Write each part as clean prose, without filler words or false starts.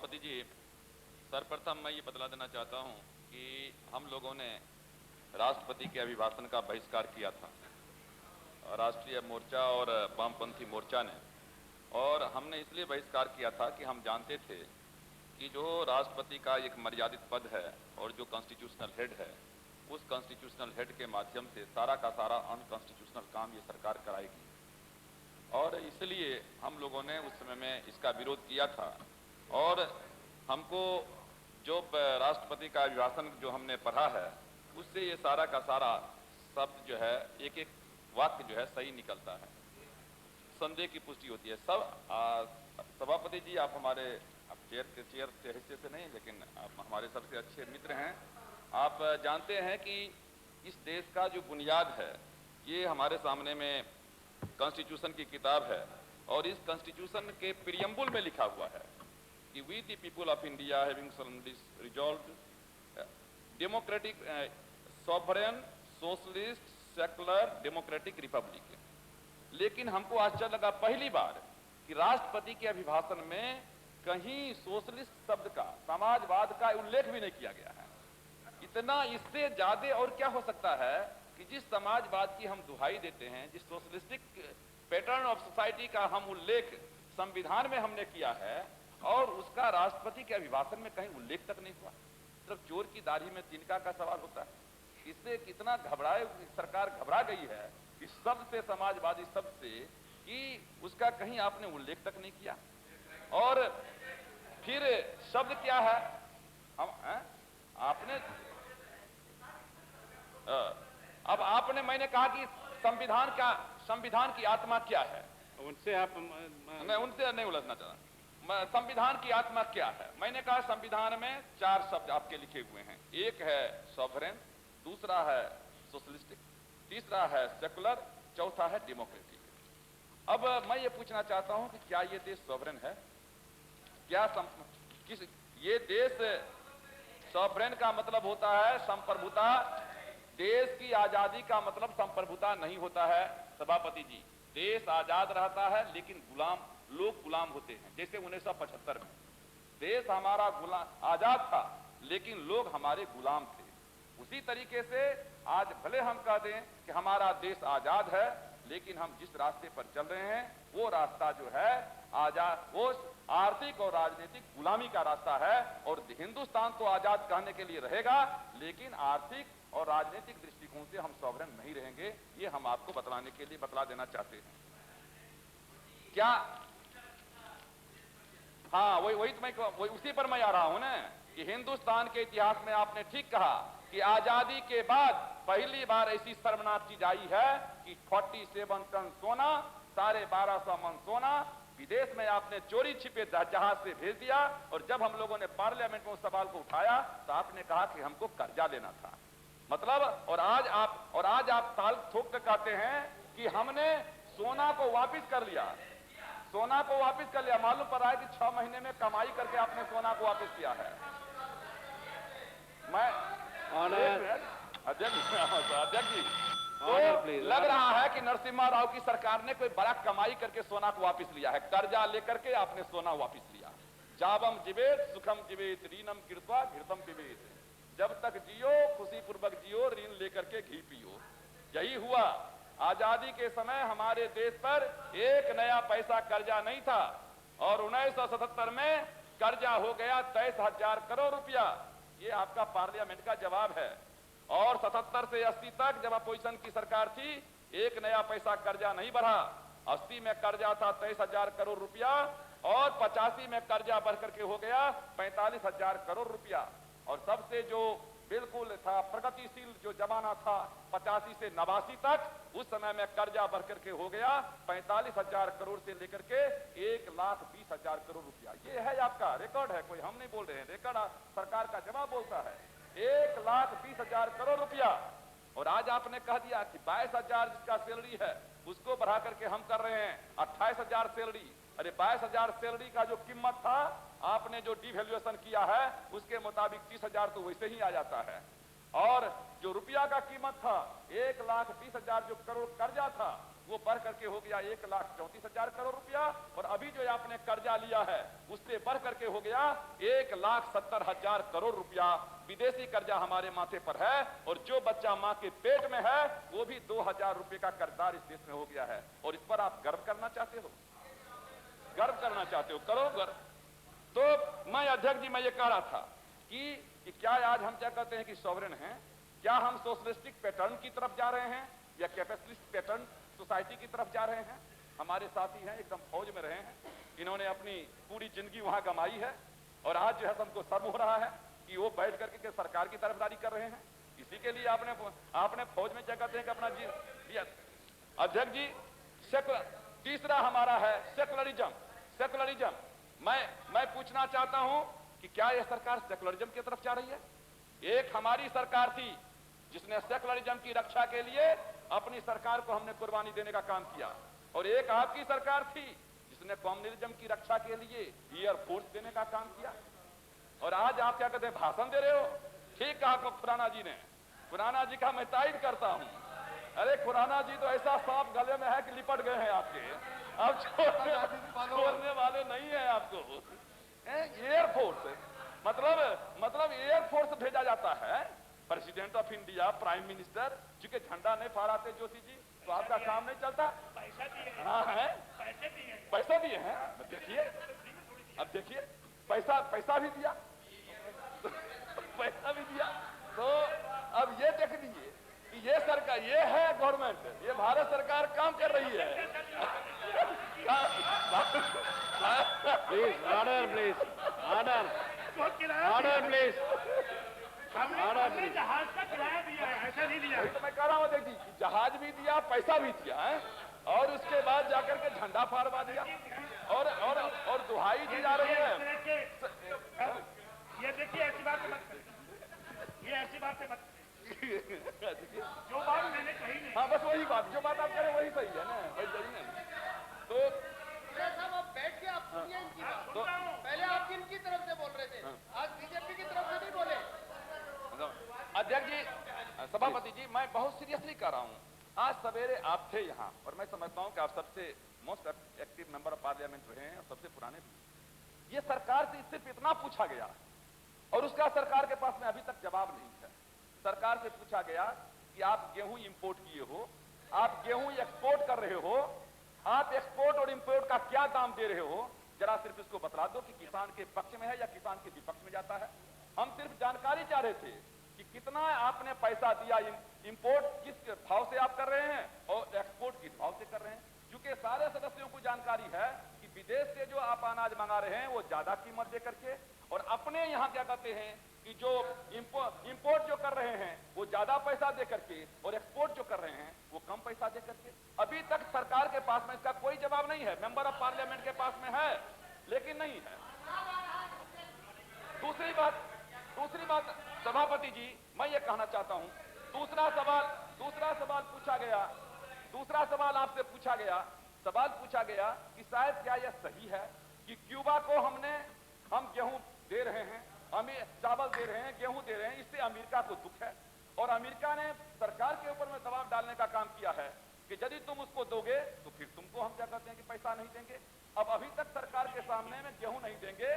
सभापति जी, सर्वप्रथम मैं ये बतला देना चाहता हूँ कि हम लोगों ने राष्ट्रपति के अभिभाषण का बहिष्कार किया था, राष्ट्रीय मोर्चा और वामपंथी मोर्चा ने। और हमने इसलिए बहिष्कार किया था कि हम जानते थे कि जो राष्ट्रपति का एक मर्यादित पद है और जो कॉन्स्टिट्यूशनल हेड है, उस कॉन्स्टिट्यूशनल हेड के माध्यम से सारा का सारा अनकॉन्स्टिट्यूशनल काम ये सरकार कराएगी। और इसलिए हम लोगों ने उस समय में इसका विरोध किया था। और हमको जो राष्ट्रपति का अभिभाषण जो हमने पढ़ा है, उससे ये सारा का सारा शब्द जो है, एक एक वाक्य जो है सही निकलता है, संदेह की पुष्टि होती है। सभापति जी, आप हमारे चेयर के हिस्से से नहीं, लेकिन आप हमारे सबसे अच्छे मित्र हैं। आप जानते हैं कि इस देश का जो बुनियाद है, ये हमारे सामने में कॉन्स्टिट्यूशन की किताब है। और इस कॉन्स्टिट्यूशन के प्रीएम्बुल में लिखा हुआ है कि we the people of India having resolved democratic sovereign socialist secular democratic republic. लेकिन हमको आश्चर्य लगा पहली बार कि राष्ट्रपति के अभिभाषण में कहीं सोशलिस्ट शब्द का, समाजवाद का उल्लेख भी नहीं किया गया है। इतना इससे ज्यादा और क्या हो सकता है कि जिस समाजवाद की हम दुहाई देते हैं, जिस सोशलिस्टिक पैटर्न ऑफ सोसाइटी का हम उल्लेख संविधान में हमने किया है, और उसका राष्ट्रपति के अभिभाषण में कहीं उल्लेख तक नहीं हुआ। सिर्फ चोर की दाढ़ी में तिनका का सवाल होता है। इससे कितना सरकार घबरा गई है इस शब्द से, समाजवादी शब्द से, कि उसका कहीं आपने उल्लेख तक नहीं किया। और फिर शब्द क्या है, आपने अब आपने, मैंने कहा कि संविधान की आत्मा क्या है, उनसे आप मैं उनसे नहीं उलझना चाहता। संविधान की आत्मा क्या है? मैंने कहा संविधान में 4 शब्द आपके लिखे हुए हैं। एक है सॉवरेन, दूसरा है सोशलिस्टिक, तीसरा है सेकुलर, चौथा है डेमोक्रेटिक। अब मैं ये पूछना चाहता हूं कि क्या ये देश सॉवरेन है? क्या ये देश, सॉवरेन का मतलब होता है संप्रभुता। देश की आजादी का मतलब संप्रभुता नहीं होता है सभापति जी। देश आजाद रहता है लेकिन लोग गुलाम होते हैं। जैसे 1975 में देश हमारा आजाद था लेकिन लोग हमारे गुलाम थे। उसी तरीके से आज भले हम कह दें कि हमारा देश आजाद है, लेकिन हम जिस रास्ते पर चल रहे हैं वो रास्ता जो है आजाद, वो आर्थिक और राजनीतिक गुलामी का रास्ता है। और हिंदुस्तान तो आजाद कहने के लिए रहेगा, लेकिन आर्थिक और राजनीतिक दृष्टिकोण से हम सॉवरेन नहीं रहेंगे। ये हम आपको बतला देना चाहते हैं। क्या? हाँ, वही उसी पर मैं आ रहा हूं ना कि हिंदुस्तान के इतिहास में आपने ठीक कहा कि आजादी के बाद पहली बार ऐसी शर्मनाक चीज आई है कि 47 टन सोना, 1250 मन सोना विदेश में आपने चोरी छिपे जहाज से भेज दिया। और जब हम लोगों ने पार्लियामेंट में उस सवाल को उठाया तो आपने कहा कि हमको कर्जा लेना था। मतलब, और आज आप ताल ठोक कर कहते हैं कि हमने सोना को वापिस कर लिया। सोना को वापिस कर लिया, मालूम पड़ रहा है कि 6 महीने में कमाई करके आपने सोना को वापिस किया है। मैं अध्यक्ष जी, तो लग रहा है कि नरसिम्हा राव की सरकार ने कोई बड़ा कमाई करके सोना को वापिस लिया है। कर्जा लेकर के आपने सोना वापिस लिया। जावम जीवेत सुखम जीवेत ऋणम कृत्वा घृतम पिबेत। जब तक जियो खुशी पूर्वक जियो, ऋण लेकर के घी पियो। यही हुआ। आजादी के समय हमारे देश पर एक नया पैसा कर्जा नहीं था और 1977 में कर्जा हो गया 23,000 करोड़ रुपया। ये आपका पार्लियामेंट का जवाब है। और 77 से 80 तक जब अपोजिशन की सरकार थी, एक नया पैसा कर्जा नहीं बढ़ा। 80 में कर्जा था 23,000 करोड़ रुपया और 85 में कर्जा बढ़ करके हो गया 45,000 करोड़ रुपया। और सबसे जो बिल्कुल था प्रगतिशील जो जमाना था 85 से 89 तक, उस समय में कर्जा बढ़ करके हो गया 45,000 करोड़ से लेकर के 1,20,000 करोड़ रुपया। ये है आपका रिकॉर्ड है, कोई हम नहीं बोल रहे हैं, रिकॉर्ड सरकार का जवाब बोलता है 1,20,000 करोड़ रुपया। और आज आपने कह दिया कि 22,000 जिसका सैलरी है उसको बढ़ा करके हम कर रहे हैं 28,000 सैलरी। अरे 22,000 सैलरी का जो कीमत था, आपने जो डिवैल्यूएशन किया है उसके मुताबिक 30,000 तो वैसे ही आ जाता है। और जो रुपया का कीमत था 1,20,000 जो करोड़ कर्जा था वो बढ़ करके हो गया 1,34,000 करोड़ रुपया, और अभी जो आपने कर्जा लिया है उससे बढ़ करके हो गया 1,70,000 करोड़ रुपया विदेशी कर्जा हमारे माथे पर है। और जो बच्चा मां के पेट में है वो भी 2,000 रुपए का कर्जदार इस देश में हो गया है। और इस पर आप गर्व करना चाहते हो? गर्व करना चाहते हो, करो गर्व। तो मैं अध्यक्ष जी, मैं ये कह रहा था कि क्या आज हम क्या कहते हैं कि सॉवरेन हैं? क्या हम सोशलिस्टिक पैटर्न की तरफ जा रहे हैं या कैपिटलिस्ट पैटर्न सोसाइटी की तरफ जा रहे हैं? हमारे साथी हैं, एकदम फौज में रहे हैं, इन्होंने अपनी पूरी जिंदगी वहां गंवाई है, और आज जो है हमको शर्म हो रहा है कि वो बैठ करके के सरकार की तरफदारी कर रहे हैं। इसी के लिए आपने फौज में क्या कहते हैं कि अपना जी अध्यक्ष जी, तीसरा हमारा है सेकुलरिज्म। सेकुलरिज्म, मैं पूछना चाहता हूं कि क्या यह सरकार सेकुलरिज्म की तरफ जा रही है? एक हमारी सरकार थी जिसने सेकुलरिज्म की रक्षा के लिए अपनी सरकार को हमने कुर्बानी देने का काम किया, और एक आपकी सरकार थी जिसने कम्युनिज्म की रक्षा के लिए एयरफोर्स देने का काम किया। और आज आप क्या कहते हैं, भाषण दे रहे हो? ठीक कहा खुराना जी ने। खुराना जी का मैं तारीफ करता हूं। अरे खुराना जी तो ऐसा सांप गले में है कि लिपट गए हैं आपके, अब छोड़ने वाले नहीं है आपको। एयरफोर्स मतलब एयरफोर्स भेजा जाता है। President of India, prime minister चूंकि झंडा नहीं फहराते जोशी जी, तो आपका काम नहीं चलता। हाँ है, पैसा दिए हैं। अब देखिए पैसा भी दिया पैसा भी दिया। तो अब ये देख लीजिए कि ये सरकार, ये है गवर्नमेंट, ये भारत सरकार काम कर रही है। Please order, please order, order please. हमने जहाज का किराया दिया है, ऐसा नहीं दिया है। तो मैं कह रहा हूँ, देखिए जहाज भी दिया, पैसा भी दिया है, और उसके बाद जाकर के झंडा फहरवा दिया, और दुहाई दी जा रही है। ये देखिए, ऐसी बातें मत करिए, ये ऐसी बातें मत करिए। जो बात मैंने कही नहीं। हाँ, बस वही बात, जो बात आप करें वही सही है ना, वही सही है। तो साहब आप बैठ के आप सुनिए इनकी बात। तो पहले आप इनकी तरफ से बोल रहे थे, आज बीजेपी की तरफ से नहीं बोले। अध्यक्ष जी, सभापति जी, मैं बहुत सीरियसली कह रहा हूं। आज सवेरे आप थे यहाँ, और मैं समझता हूं कि आप सबसे most active member of parliament रहे हैं और सबसे पुराने भी। ये सरकार से सिर्फ इतना पूछा गया, और उसका सरकार के पास में अभी तक जवाब नहीं है। सरकार से पूछा गया कि आप गेहूं इंपोर्ट किए हो, आप गेहूं एक्सपोर्ट कर रहे हो, आप एक्सपोर्ट और इंपोर्ट का क्या दाम दे रहे हो, जरा सिर्फ इसको बतला दो कि किसान के पक्ष में है या किसान के विपक्ष में जाता है। हम सिर्फ जानकारी चाह रहे थे कि कितना आपने पैसा दिया, इंपोर्ट किस भाव से आप कर रहे हैं और एक्सपोर्ट किस भाव से कर रहे हैं। क्योंकि सारे सदस्यों को जानकारी है कि विदेश से जो आप अनाज मंगा रहे हैं वो ज्यादा कीमत दे करके, और अपने यहाँ क्या कहते हैं कि जो इंपोर्ट जो कर रहे हैं वो ज्यादा पैसा दे करके, और एक्सपोर्ट जो कर रहे हैं वो कम पैसा दे करके। अभी तक सरकार के पास में इसका कोई जवाब नहीं है। मेंबर ऑफ पार्लियामेंट के पास में है, लेकिन नहीं है। दूसरी बात सभापति जी, मैं ये कहना चाहता हूं, दूसरा सवाल पूछा गया, दूसरा सवाल आपसे पूछा गया, कि शायद क्या यह सही है कि क्यूबा को हम गेहूं दे रहे हैं, चावल दे रहे हैं, गेहूं दे रहे हैं, इससे अमेरिका को दुख है, और अमेरिका ने सरकार के ऊपर में दबाव डालने का काम किया है कि यदि तुम उसको दोगे तो फिर तुमको हम क्या कहते हैं कि पैसा नहीं देंगे। अब अभी तक सरकार के सामने में गेहूं नहीं देंगे,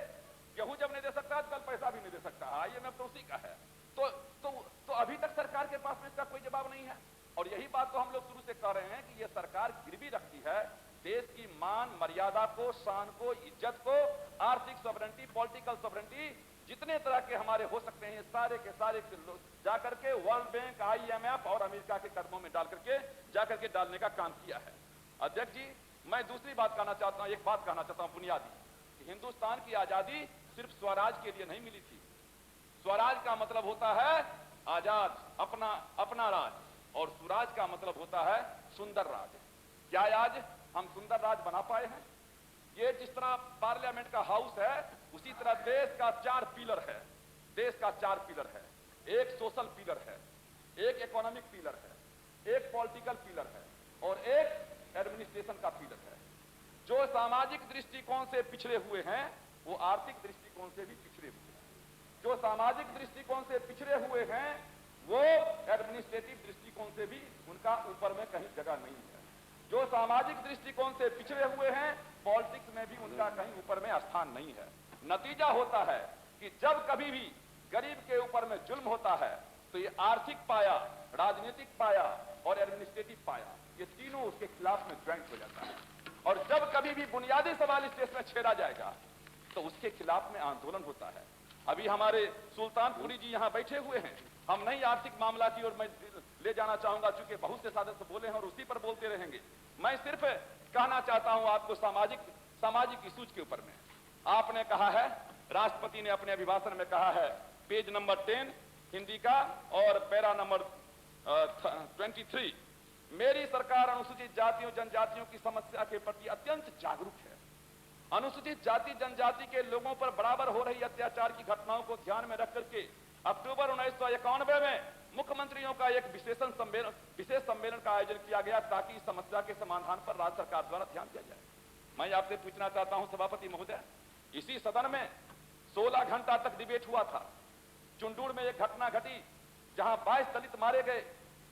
गेहूं जब नहीं दे सकता है तो कल पैसा भी नहीं दे सकता। IMF तो उसी का है। तो अभी तक सरकार के पास में इसका कोई जवाब नहीं है, और यही बात तो हम लोग शुरू से कह रहे हैं कि यह सरकार गिरवी रखती है देश की मान मर्यादा को, शान को, इज्जत को, आर्थिक सॉवरेंटी, पॉलिटिकल सॉवरेंटी, जितने तरह के हमारे हो सकते हैं सारे के सारे जाकर के वर्ल्ड बैंक, IMF और अमेरिका के कदमों में डाल करके जाकर के डालने का काम किया है। अध्यक्ष जी, मैं दूसरी बात कहना चाहता हूं, एक बात कहना चाहता हूं बुनियादी, कि हिंदुस्तान की आजादी सिर्फ स्वराज के लिए नहीं मिली थी। स्वराज का मतलब होता है आजाद, अपना राज, और सुराज का मतलब होता है सुंदर राज। क्या आज हम सुंदर राज बना पाए हैं? ये जिस तरह पार्लियामेंट का हाउस है, उसी तरह देश का 4 पिलर है। देश का 4 पिलर है। एक सोशल पिलर है, एक इकोनॉमिक पिलर है, एक पॉलिटिकल पिलर है, और एक एडमिनिस्ट्रेशन का पिलर है। जो सामाजिक दृष्टिकोण से पिछड़े हुए हैं वो आर्थिक दृष्टिकोण से भी पिछड़े हुए हैं। जो सामाजिक दृष्टिकोण से पिछड़े हुए हैं वो एडमिनिस्ट्रेटिव दृष्टिकोण से भी उनका ऊपर में कहीं जगह नहीं है। जो सामाजिक दृष्टिकोण से पिछड़े हुए हैं, पॉलिटिक्स में भी उनका कहीं ऊपर में स्थान नहीं है। नतीजा होता है कि जब कभी भी गरीब के ऊपर में जुल्म होता है तो ये आर्थिक पाया, राजनीतिक पाया और एडमिनिस्ट्रेटिव पाया, ये तीनों उसके खिलाफ में ज्वाइंट हो जाता है। और जब कभी भी बुनियादी सवाल इस देश में छेड़ा जाएगा तो उसके खिलाफ में आंदोलन होता है। अभी हमारे सुल्तानपुरी जी यहां बैठे हुए हैं। हम नहीं आर्थिक मामला की ओर मैं ले जाना चाहूंगा, चूंकि बहुत से सदस्य बोले हैं और उसी पर बोलते रहेंगे। मैं सिर्फ कहना चाहता हूं आपको सामाजिक इश्यूज के ऊपर में। आपने कहा है, राष्ट्रपति ने अपने अभिभाषण में कहा है, पेज नंबर 10 हिंदी का और पैरा नंबर 23, मेरी सरकार अनुसूचित जातियों जनजातियों की समस्या के प्रति अत्यंत जागरूक है। अनुसूचित जाति जनजाति के लोगों पर बराबर हो रही अत्याचार की घटनाओं को ध्यान में रख करके अक्टूबर 1991 में मुख्यमंत्रियों का एक विशेष सम्मेलन का आयोजन किया गया ताकि इस समस्या के समाधान पर राज्य सरकार द्वारा ध्यान दिया जाए। मैं आपसे पूछना चाहता हूं सभापति महोदय, इसी सदन में 16 घंटा तक डिबेट हुआ था। चुंडूर में एक घटना घटी जहां 22 दलित मारे गए,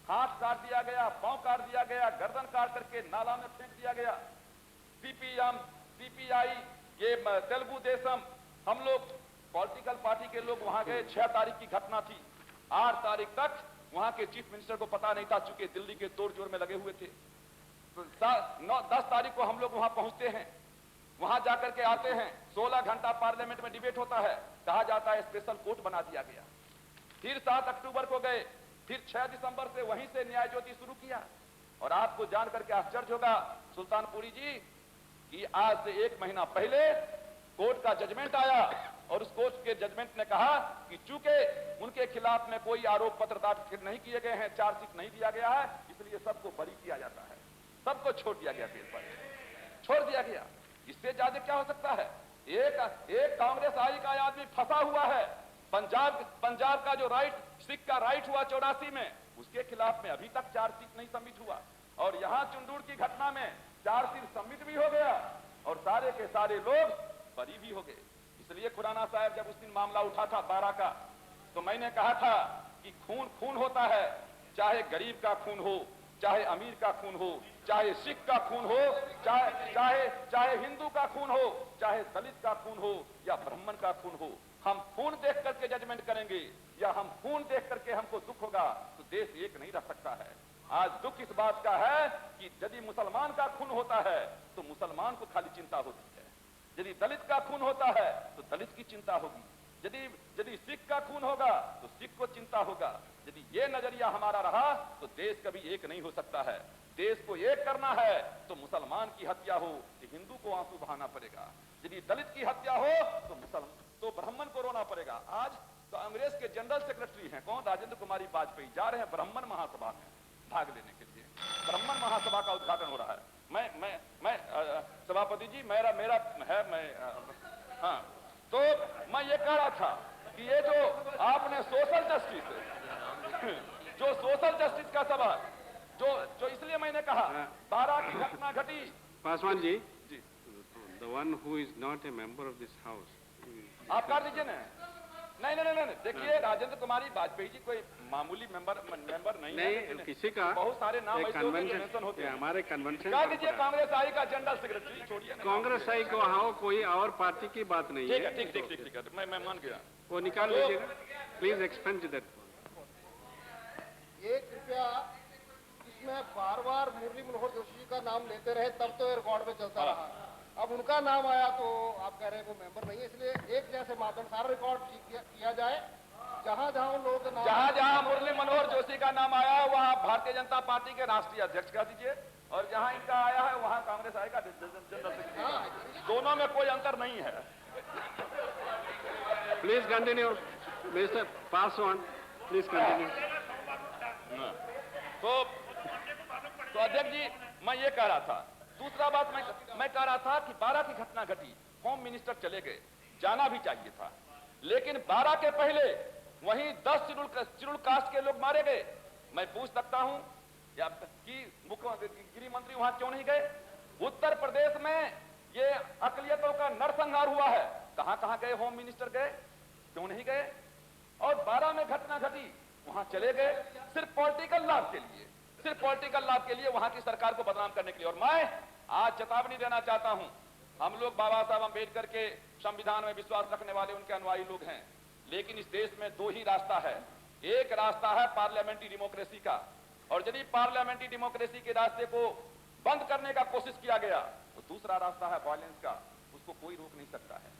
हाथ काट दिया गया, पांव काट दिया गया, गर्दन काट करके नाला में फेंक दिया गया। सीपीएम, सीपीआई, ये तेलुगु देशम, हम लोग पॉलिटिकल पार्टी के लोग वहां गए। 6 तारीख की घटना थी। 8 तारीख तक वहां के चीफ मिनिस्टर को पता नहीं था, चूंकि दिल्ली के तोड़ जोड़ में लगे हुए थे। तो 10 तारीख को हम लोग वहां पहुंचते हैं, वहां जाकर के आते हैं। 16 घंटा पार्लियामेंट में डिबेट होता है, कहा जाता है स्पेशल कोर्ट बना दिया गया। फिर 7 अक्टूबर को गए, फिर 6 दिसंबर से वहीं से न्याय ज्योति शुरू किया। और आपको जान करके आश्चर्य होगा सुल्तानपुरी जी कि आज से 1 महीना पहले कोर्ट का जजमेंट आया और उस कोर्ट के जजमेंट ने कहा कि चूंकि उनके खिलाफ में कोई आरोप पत्र दाखिल नहीं किए गए हैं, चार्जशीट नहीं दिया गया है, इसलिए सबको बरी किया जाता है, सबको छोड़ दिया गया, बेल पर छोड़ दिया गया। इससे ज्यादा क्या हो सकता है? एक कांग्रेस आई का आदमी फंसा हुआ है। पंजाब का जो सिख का राइट हुआ 84 में, उसके खिलाफ में अभी तक चार्जशीट नहीं सबमिट हुआ। और यहां चुंडूर की घटना में चार्जशीट सबमिट भी हो गया और सारे के सारे लोग बरी भी हो गए। इसलिए खुराना साहब जब उस दिन मामला उठा था 12 का, तो मैंने कहा था कि खून खून होता है, चाहे गरीब का खून हो, चाहे अमीर का खून हो, चाहे सिख का खून हो, चाहे हिंदू का खून हो, चाहे दलित का खून हो या ब्राह्मण का खून हो। हम खून देख करके जजमेंट करेंगे या हम खून देख करके हमको दुख होगा तो देश एक नहीं रह सकता है। आज दुख इस बात का है कि यदि मुसलमान का खून होता है तो मुसलमान को खाली चिंता होती है, यदि दलित का खून होता है तो दलित की चिंता होगी, यदि सिख का खून होगा तो सिख को चिंता होगा। यदि ये नजरिया हमारा रहा तो देश कभी एक नहीं हो सकता है। देश को एक करना है तो मुसलमान की हत्या हो तो हिंदू को आंसू बहाना पड़ेगा, यदि दलित की हत्या हो तो ब्राह्मण को रोना पड़ेगा। आज कांग्रेस के जनरल सेक्रेटरी हैं कौन? राजेंद्र कुमारी वाजपेयी जा रहे हैं ब्राह्मण महासभा में भाग लेने के लिए। ब्राह्मण महासभा का उद्घाटन हो रहा है। मैं सभापति जी मेरा है, हाँ, तो मैं ये कह रहा था कि ये जो आपने सोशल जस्टिस का सवाल जो इसलिए मैंने कहा 12 की घटना घटी। Paswan ji, the one who is not a member of this house, आप कर दीजिए ना। नहीं, देखिए राजेंद्र कुमारी वाजपेयी जी कोई मामूली मेंबर नहीं है। किसी का बहुत सारे नाम ऐसे होते हैं। हमारे कन्वेंशन कह दीजिए कांग्रेस आई का जनरल सेक्रेटरी छोड़िए। कांग्रेस आई को हाँ, कोई और पार्टी की बात नहीं है। ठीक है, मैं मान गया। वो निकाल लीजिएगा, प्लीज एक्सपेंड दैट। ये कृपया इसमें बार मुरली मनोहर जोशी जी का नाम लेते रहे तब तो रिकॉर्ड में चलता रहा। अब उनका नाम आया तो आप कह रहे हैं वो मेंबर नहीं है, इसलिए एक जैसे मापदंड सारा रिकॉर्ड किया जाए। जहां मुरली मनोहर जोशी का नाम आया है वहां भारतीय जनता पार्टी के राष्ट्रीय अध्यक्ष कह दीजिए, और जहां इनका आया है वहां कांग्रेस आएगा जनरल सेक्रेटरी। दोनों में कोई अंतर नहीं है। Please continue mister Paswan, please continue. तो अध्यक्ष जी मैं ये कह रहा था, दूसरा बात मैं कह रहा था कि 12 की घटना घटी, होम मिनिस्टर चले गए, जाना भी चाहिए था, लेकिन 12 के पहले वहीं 10 शेड्यूल कास्ट के लोग मारे गए। मैं पूछ सकता हूं कि गृह मंत्री वहां क्यों नहीं गए? उत्तर प्रदेश में ये अकलियतों का नरसंहार हुआ है, कहां कहां गए? होम मिनिस्टर गए, क्यों नहीं गए? और 12 में घटना घटी, वहां चले गए सिर्फ पॉलिटिकल लाभ के लिए, सिर्फ पॉलिटिकल लाभ के लिए, वहां की सरकार को बदनाम करने के लिए। और मैं आज चेतावनी देना चाहता हूं, हम लोग बाबा साहब अंबेडकर के संविधान में विश्वास रखने वाले उनके अनुयायी लोग हैं, लेकिन इस देश में दो ही रास्ता है। एक रास्ता है पार्लियामेंट्री डेमोक्रेसी का, और यदि पार्लियामेंट्री डेमोक्रेसी के रास्ते को बंद करने का कोशिश किया गया तो दूसरा रास्ता है वायलेंस का, उसको कोई रोक नहीं सकता है।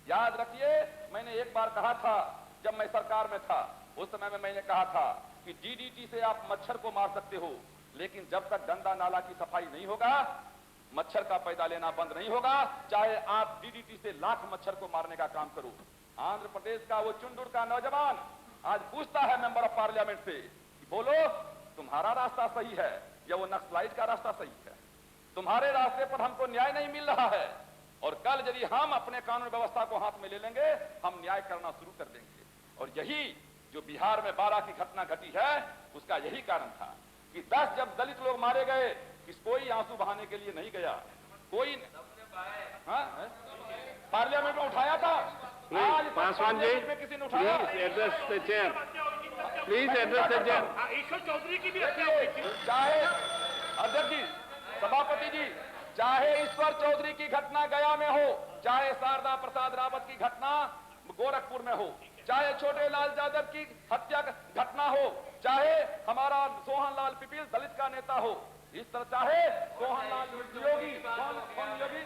याद रखिए, मैंने एक बार कहा था जब मैं सरकार में था, उस समय में मैंने कहा था कि डीडीटी से आप मच्छर को मार सकते हो, लेकिन जब तक गंदा नाला की सफाई नहीं होगा, मच्छर का पैदा लेना बंद नहीं होगा, चाहे आप डीडीटी से लाख मच्छर को मारने का काम करो। आंध्र प्रदेश का वो चुंडुर का नौजवान आज पूछता है मेंबर ऑफ पार्लियामेंट से कि बोलो तुम्हारा रास्ता सही है या वो नक्सलाइट का रास्ता सही है? तुम्हारे रास्ते पर हमको न्याय नहीं मिल रहा है, और कल यदि हम अपने कानून व्यवस्था को हाथ में ले लेंगे, हम न्याय करना शुरू कर देंगे। और यही जो बिहार में 12 की घटना घटी है, उसका यही कारण था कि 10 जब दलित लोग मारे गए, कोई आंसू बहाने के लिए नहीं गया, कोई पार्लियामेंट में उठाया था। आज पासवान जी, में किसी ने उठाया? Please address the chair, please address the chair. Ishwar Chaudhary की भी हत्या हुई थी। चाहे अध्यक्ष जी, सभापति जी, चाहे ईश्वर चौधरी की घटना गया में हो, चाहे शारदा प्रसाद रावत की घटना गोरखपुर में हो, चाहे छोटे लाल यादव की हत्या घटना हो, चाहे हमारा सोहन लाल पिपील दलित का नेता हो, इस तरह चाहे सोहन लाल नियोगी, कौन नियोगी,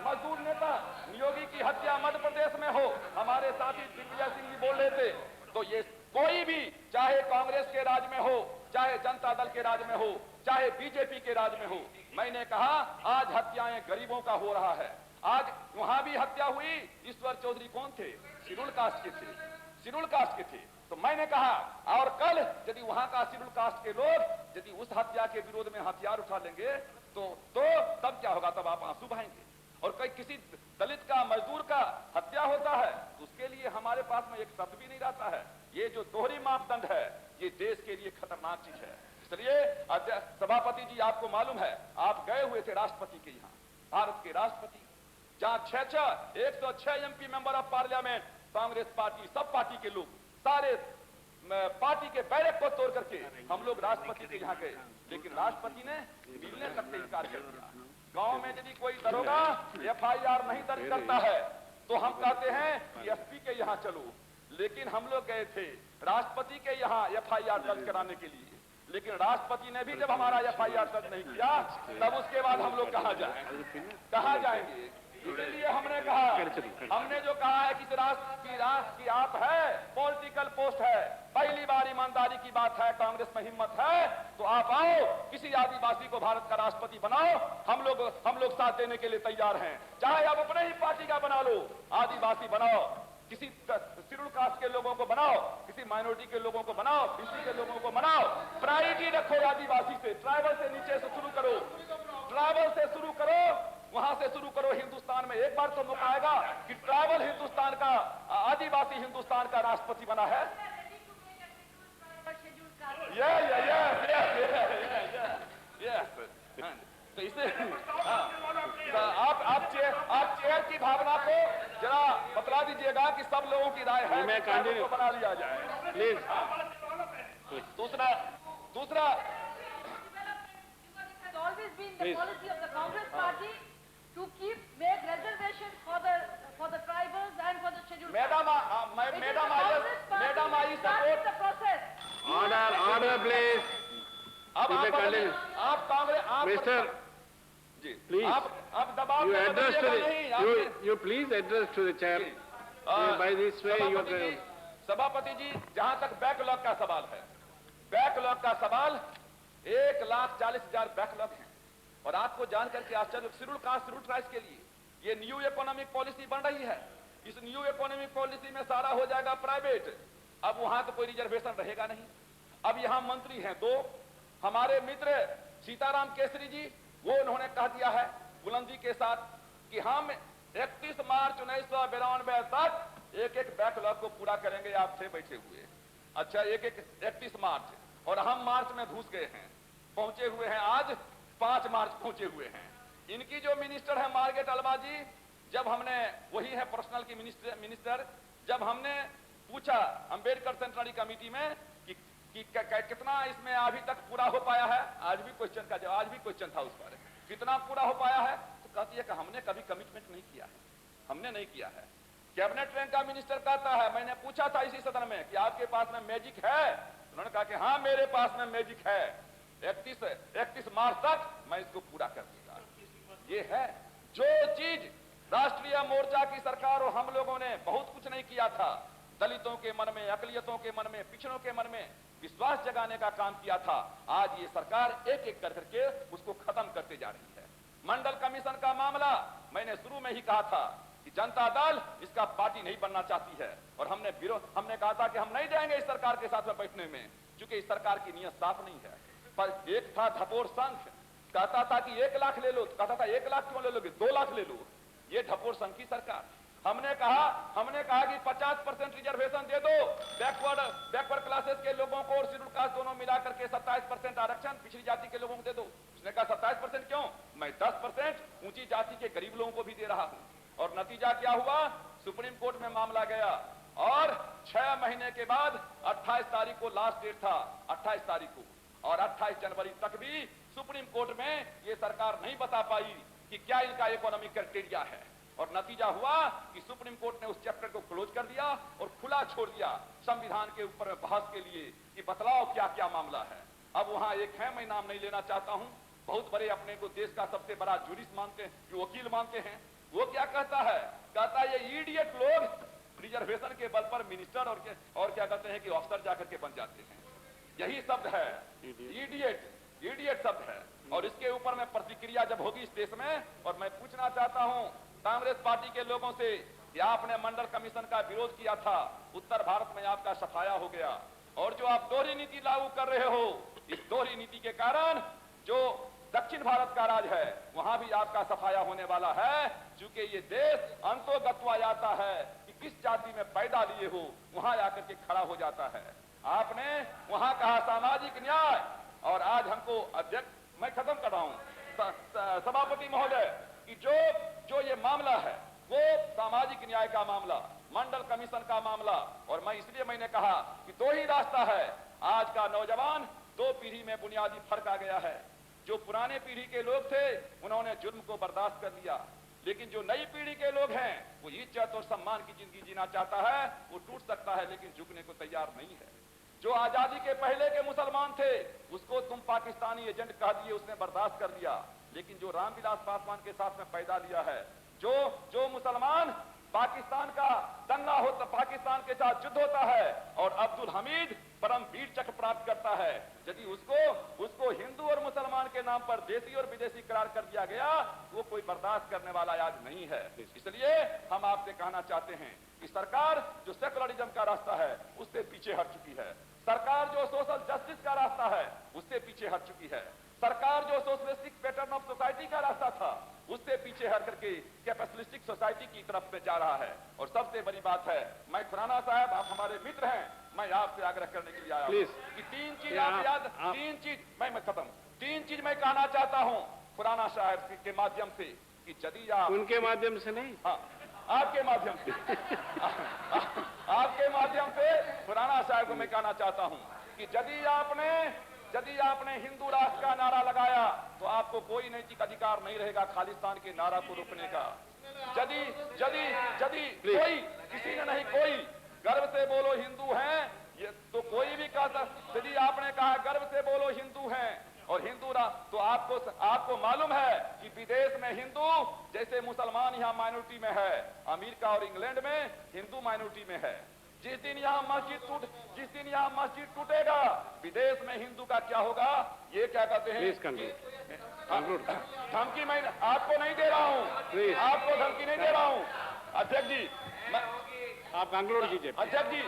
मजदूर नेता नियोगी की हत्या मध्य प्रदेश में हो, हमारे साथी दिग्विजय सिंह जी बोल रहे थे, तो ये कोई भी, चाहे कांग्रेस के राज में हो, चाहे जनता दल के राज में हो, चाहे बीजेपी के राज में हो, मैंने कहा आज हत्याएं गरीबों का हो रहा है। आज वहां भी हत्या हुई। ईश्वर चौधरी कौन थे? शेड्यूल कास्ट के थे, शेड्यूल कास्ट के थे। तो मैंने कहा, और कल यदि वहां का शेड्यूल कास्ट के लोग यदि उस हत्या के विरोध में हथियार उठा लेंगे तो तब क्या होगा? तब आप आंसू बहाएंगे। और कहीं किसी दलित का, मजदूर का हत्या होता है तो उसके लिए हमारे पास में एक शब्द भी नहीं रहता है। ये जो दोहरी मापदंड है, ये देश के लिए खतरनाक चीज है। इसलिए सभापति जी, आपको मालूम है, आप गए हुए थे राष्ट्रपति के यहाँ, भारत के राष्ट्रपति, जहां 106 MP member of parliament, Congress party, सब पार्टी के लोग, सारे पार्टी के बैरक को तोड़ करके हम लोग राष्ट्रपति के यहाँ गए, लेकिन राष्ट्रपति ने मिलने तक से इनकार कर दिया। गांव में यदि कोई दरोगा एफआईआर नहीं दर्ज करता है तो हम कहते हैं कि एसपी के यहाँ चलो, लेकिन हम लोग गए थे राष्ट्रपति के यहाँ एफआईआर दर्ज कराने के लिए, लेकिन राष्ट्रपति ने भी जब हमारा एफआईआर दर्ज नहीं किया, तब उसके बाद हम लोग कहाँ जाएंगे? इसलिए हमने कहा, हमने जो कहा है कि राष्ट्र की आप है, पॉलिटिकल पोस्ट है, पहली बार ईमानदारी की बात है, कांग्रेस में हिम्मत है तो आप आओ, किसी आदिवासी को भारत का राष्ट्रपति बनाओ, हम लोग साथ देने के लिए तैयार हैं। चाहे आप अपने ही पार्टी का बना लो, आदिवासी बनाओ, किसी शेड्यूल कास्ट के लोगों को बनाओ, किसी माइनॉरिटी के लोगों को बनाओ, बीसी के लोगों को बनाओ, प्रायोरिटी रखो आदिवासी से, ट्राइबल से नीचे से शुरू करो, ट्राइबल से शुरू करो, वहां से शुरू करो। हिंदुस्तान में एक बार तो मौका आएगा कि ट्राइबल हिंदुस्तान का, आदिवासी हिंदुस्तान का राष्ट्रपति बना है। तो इसे आप चेयर की भावना को जरा बतला दीजिएगा कि सब लोगों की राय है, तो बना लिया जाए प्लीज। दूसरा always been the policy of the Congress party to make reservations for the tribals and for the scheduled castes. Madam, I support the process. Order, please. आप कांग्रेस, Mister, जी, please. आप दबाव You में address to बदलिएगा नहीं, you please address to the chair. By this way you are. सभापति जी, जहां तक backlog का सवाल है, बैकलॉग का सवाल 1,40,000 बैकलॉग हैं, और आपको जानकर के आश्चर्य, शेड्यूल कास्ट, शेड्यूल ट्राइब्स के लिए ये न्यू इकोनॉमिक पॉलिसी बन रही है। इस न्यू इकोनॉमिक पॉलिसी में सारा हो जाएगा प्राइवेट। अब वहां तो कोई रिजर्वेशन रहेगा नहीं। अब यहां मंत्री हैं 2, हमारे मित्र सीताराम केसरी जी, वो उन्होंने कह दिया है बुलंदी के साथ कि हम 31 मार्च 1992 तक एक बैकलॉग को पूरा करेंगे। आप थे बैठे हुए, अच्छा, 31 मार्च, और हम मार्च में घुस गए हैं, पहुंचे हुए हैं आज 5 मार्च पहुंचे हुए हैं। इनकी जो मिनिस्टर है मार्गरेट अल्वा जी, जब हमने, वही है पर्सनल की मिनिस्टर, जब हमने पूछा अंबेडकर सेंट्रल कमेटी में कि कि कितना इसमें अभी तक पूरा हो पाया है। आज भी क्वेश्चन का जवाब, आज भी क्वेश्चन था उस पर, कितना पूरा हो पाया है। तो कहती है कि हमने कभी कमिटमेंट नहीं किया है, हमने नहीं किया है। कैबिनेट रैंक का मिनिस्टर कहता है, मैंने पूछा था इसी सदन में कि आपके पास में मैजिक है, उन्होंने कहा कि हाँ मेरे पास में मैजिक है, 31 मार्च तक मैं इसको पूरा कर दूंगा। ये है जो चीज राष्ट्रीय मोर्चा की सरकार और हम लोगों ने बहुत कुछ नहीं किया था, दलितों के मन में, अकलियतों के मन में, पिछड़ों के मन में विश्वास जगाने का काम किया था। आज ये सरकार एक एक कर करके उसको खत्म करते जा रही है। मंडल कमीशन का मामला, मैंने शुरू में ही कहा था कि जनता दल इसका पार्टी नहीं बनना चाहती है और हमने कहा था कि हम नहीं जाएंगे इस सरकार के साथ में बैठने में, क्योंकि इस सरकार की नीयत साफ नहीं है। पर एक था ढपोर संघ, कहता था कि 1 लाख ले लो, तो कहता था 1 लाख क्यों ले लोगे, 2 लाख ले लो। ये ढपोर संघ की सरकार। हमने कहा कि 50% रिजर्वेशन दे दो बैकवर्ड क्लासेस के लोगों को और शेड्यूल कास्ट दोनों मिलाकर के 27% आरक्षण पिछड़ी जाति के लोगों को दे दो। उसने कहा 27% क्यों, मैं 10% ऊंची जाति के गरीब लोगों को भी दे रहा हूं। और नतीजा क्या हुआ, सुप्रीम कोर्ट में मामला गया और 6 महीने के बाद 28 तारीख को लास्ट डेट था, 28 तारीख को, और 28 जनवरी तक भी सुप्रीम कोर्ट में ये सरकार नहीं बता पाई कि क्या इनका इकोनॉमिक क्राइटेरिया है। और नतीजा हुआ कि सुप्रीम कोर्ट ने उस चैप्टर को क्लोज कर दिया और खुला छोड़ दिया संविधान के ऊपर बहस के लिए कि बतलाओ क्या क्या मामला है। अब वहां एक है, मैं नाम नहीं लेना चाहता हूं, बहुत बड़े अपने को देश का सबसे बड़ा जूरिस्ट मानते हैं, जो वकील मानते हैं, वो क्या कहता है, कहता है ये इडियट लोग रिजर्वेशन के बल पर मिनिस्टर और क्या कहते हैं कि अफसर जाकर के बन जाते हैं। यही शब्द है, इडियट शब्द है। और इसके ऊपर में प्रतिक्रिया जब होगी इस देश में, और मैं पूछना चाहता हूं कांग्रेस पार्टी के लोगों से कि आपने मंडल कमीशन का विरोध किया था, उत्तर भारत में आपका सफाया हो गया, और जो आप दोहरी नीति लागू कर रहे हो, इस दोहरी नीति के कारण जो दक्षिण भारत का राज है वहां भी आपका सफाया होने वाला है। क्योंकि ये देश अंतोगत्वा जाता है कि किस जाति में पैदा लिए हो वहां आकर के खड़ा हो जाता है। आपने वहां कहा सामाजिक न्याय, और आज हमको अध्यक्ष, मैं खत्म कर रहा हूं सभापति महोदय, कि जो ये मामला है वो सामाजिक न्याय का मामला, मंडल कमीशन का मामला, और मैंने कहा कि 2 ही रास्ता है। आज का नौजवान 2 पीढ़ी में बुनियादी फर्क आ गया है। जो पुराने पीढ़ी के लोग थे उन्होंने जुर्म को बर्दाश्त कर लिया, लेकिन जो नई पीढ़ी के लोग हैं वो इज्जत और सम्मान की जिंदगी जीना चाहता है। वो टूट सकता है लेकिन झुकने को तैयार नहीं है। जो आजादी के पहले के मुसलमान थे उसको तुम पाकिस्तानी एजेंट कह दिए, उसने बर्दाश्त कर लिया। लेकिन जो रामविलास पासवान के साथ में पैदा लिया है, जो मुसलमान पाकिस्तान का दंगा होता, पाकिस्तान के साथ युद्ध होता है और अब्दुल हमीद परम वीर चक्र प्राप्त करता है, यदि उसको हिंदू और मुसलमान के नाम पर देसी और विदेशी करार कर दिया गया, वो कोई बर्दाश्त करने वाला आज नहीं है। इसलिए हम आपसे कहना चाहते हैं कि सरकार जो सेकुलरिज्म का रास्ता है उससे पीछे हट चुकी है। सरकार जो सोशल जस्टिस का रास्ता है उससे पीछे हट चुकी है। सरकार जो सोशलिस्टिक पैटर्न ऑफ सोसाइटी का रास्ता था उससे पीछे हट करके कैपिटलिस्टिक सोसाइटी की तरफ में जा रहा है। और सबसे बड़ी बात है, मैं खुराना साहब, आप हमारे मित्र हैं, मैं आपसे आग्रह करने के लिए आया हूं कि 3 चीज आप याद, 3 चीज मैं खत्म, 3 चीज मैं कहना चाहता हूं खुराना साहब के माध्यम से कि यदि आप उनके माध्यम से नहीं, हाँ आपके माध्यम से आपके माध्यम से खुराना साहब को मैं कहना चाहता हूं कि यदि आपने हिंदू राष्ट्र का नारा लगाया तो आपको कोई नैतिक अधिकार नहीं रहेगा खालिस्तान के नारा को रोकने का। यदि कोई किसी ने नहीं, कोई गर्व से बोलो हिंदू हैं, ये तो कोई भी कहता। यदि आपने कहा गर्व से बोलो हिंदू हैं और हिंदू राष्ट्र, तो आपको मालूम है कि विदेश में हिंदू जैसे मुसलमान यहाँ माइनॉरिटी में है, अमेरिका और इंग्लैंड में हिंदू माइनॉरिटी में है। जिस दिन यहाँ मस्जिद टूटेगा विदेश में हिंदू का क्या होगा, ये क्या कहते हैं, धमकी मैं आपको नहीं दे रहा हूँ, आपको धमकी नहीं दे रहा हूँ अध्यक्ष जी, आप कंक्लूड कीजिए। अध्यक्ष जी,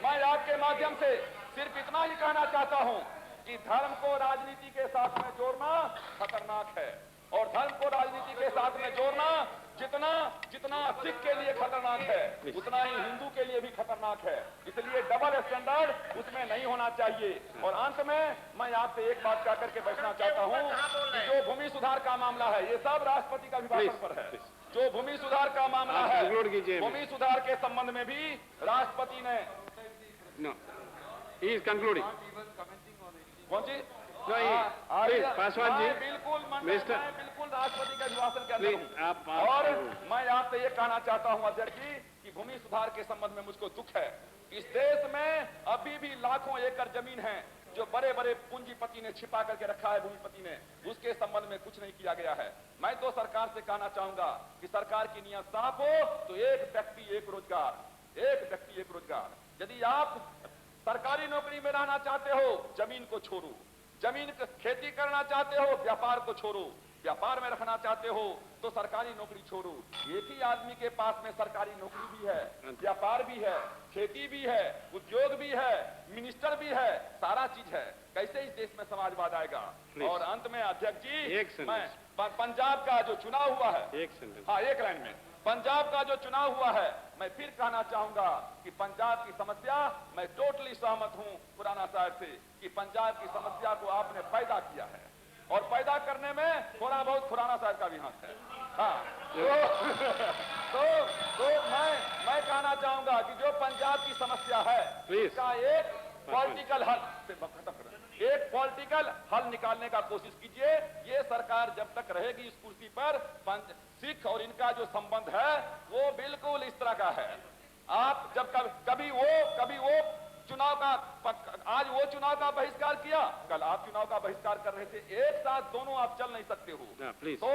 मैं आपके माध्यम से सिर्फ इतना ही कहना चाहता हूँ कि धर्म को राजनीति के साथ में जोड़ना खतरनाक है, और धर्म को राजनीति के साथ में जोड़ना जितना सिख के लिए खतरनाक है उतना ही हिंदू के लिए भी खतरनाक है। इसलिए डबल स्टैंडर्ड उसमें नहीं होना चाहिए। और अंत में मैं आपसे एक बात कह करके बैठना चाहता हूं कि जो भूमि सुधार का मामला है, ये सब राष्ट्रपति का अभिभाषण पर है। जो भूमि सुधार का मामला है, भूमि सुधार के संबंध में भी राष्ट्रपति ने He is concluding. कौन सी? Please, पासवान जी, बिल्कुल Mr. मैं बिल्कुल राष्ट्रपति का अभिभाषण कर Please, रहा आप हूँ। और मैं आपसे ये कहना चाहता हूँ अध्यक्ष जी कि भूमि सुधार के संबंध में मुझको दुख है। इस देश में अभी भी लाखों एकड़ जमीन है जो बड़े बड़े पूंजीपति ने छिपा करके रखा है, भूमिपति ने, उसके संबंध में कुछ नहीं किया गया है। मैं तो सरकार से कहना चाहूंगा कि सरकार की नीयत साफ हो तो एक व्यक्ति एक रोजगार, एक व्यक्ति एक रोजगार। यदि आप सरकारी नौकरी में रहना चाहते हो, जमीन को छोड़ो। जमीन खेती करना चाहते हो, व्यापार को छोड़ो। व्यापार में रखना चाहते हो तो सरकारी नौकरी छोड़ो। एक ही आदमी के पास में सरकारी नौकरी भी है, व्यापार भी है, खेती भी है, उद्योग भी है, मिनिस्टर भी है, सारा चीज है। कैसे इस देश में समाजवाद आएगा? और अंत में अध्यक्ष जी, मैं पंजाब का जो चुनाव हुआ है, हाँ एक लाइन में, पंजाब का जो चुनाव हुआ है, मैं फिर कहना चाहूंगा कि पंजाब की समस्या, मैं टोटली सहमत हूं खुराना साहब से कि पंजाब की समस्या को आपने पैदा किया है और पैदा करने में थोड़ा बहुत खुराना साहब का भी हाथ है। हाँ, तो मैं कहना चाहूंगा कि जो पंजाब की समस्या है इसका एक पॉलिटिकल हल से खत्म कर, एक पॉलिटिकल हल निकालने का कोशिश कीजिए। ये सरकार जब तक रहेगी इस कुर्सी पर, सिख और इनका जो संबंध है वो बिल्कुल इस तरह का है। आप जब कभी वो चुनाव का, आज वो चुनाव का बहिष्कार किया, कल आप चुनाव का बहिष्कार कर रहे थे, एक साथ दोनों आप चल नहीं सकते हो। तो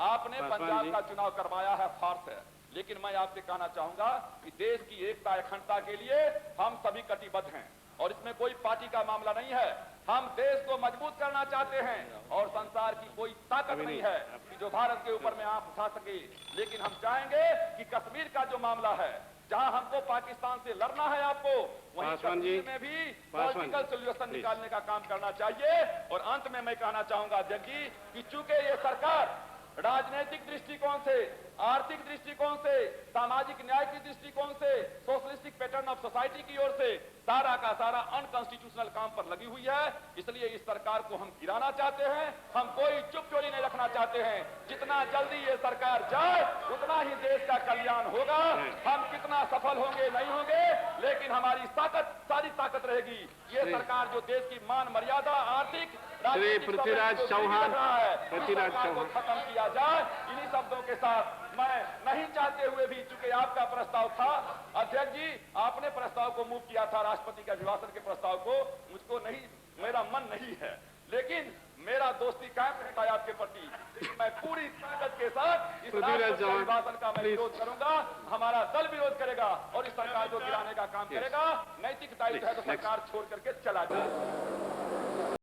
आपने पंजाब का चुनाव करवाया है, फार्स है। लेकिन मैं आपसे कहना चाहूंगा कि देश की एकता अखंडता के लिए हम सभी कटिबद्ध हैं और इसमें कोई पार्टी का मामला नहीं है। हम देश को मजबूत करना चाहते हैं और संसार की कोई ताकत नहीं है कि जो भारत के ऊपर में आप उठा सके। लेकिन हम चाहेंगे कि कश्मीर का जो मामला है, जहां हमको पाकिस्तान से लड़ना है, आपको वहीं कश्मीर में भी पॉलिटिकल सोल्यूशन निकालने का काम करना चाहिए। और अंत में मैं कहना चाहूंगा अध्यक्ष जी कि चूंकि ये सरकार राजनीतिक दृष्टिकोण से, आर्थिक दृष्टिकोण से, सामाजिक न्याय की दृष्टिकोण से, सोशलिस्टिक पैटर्न ऑफ सोसाइटी की ओर से सारा का सारा अनकॉन्स्टिट्यूशनल काम पर लगी हुई है। इसलिए इस सरकार को हम गिराना चाहते हैं। हम कोई चुप चोरी नहीं रखना चाहते हैं। जितना जल्दी ये सरकार जाए उतना ही देश का कल्याण होगा। हम कितना सफल होंगे नहीं होंगे, लेकिन हमारी सारी ताकत रहेगी। ये सरकार जो देश की मान मर्यादा, आर्थिक, श्री पृथ्वीराज चौहान, को खत्म किया जाए। इन्हीं शब्दों के साथ मैं नहीं चाहते हुए भी, चूंकि आपका प्रस्ताव था अध्यक्ष जी, आपने प्रस्ताव को मूव किया था, राष्ट्रपति के अभिभाषण के प्रस्ताव को, मुझको नहीं, मेरा मन नहीं है, लेकिन मेरा दोस्ती कायम रहता है आपके प्रति। मैं पूरी ताकत के साथ इस राष्ट्रपति के अभिभाषण का मैं विरोध करूंगा, हमारा दल विरोध करेगा और इस सरकार को गिराने का काम करेगा। नैतिक दायित्व है तो सरकार छोड़ करके चला जाए।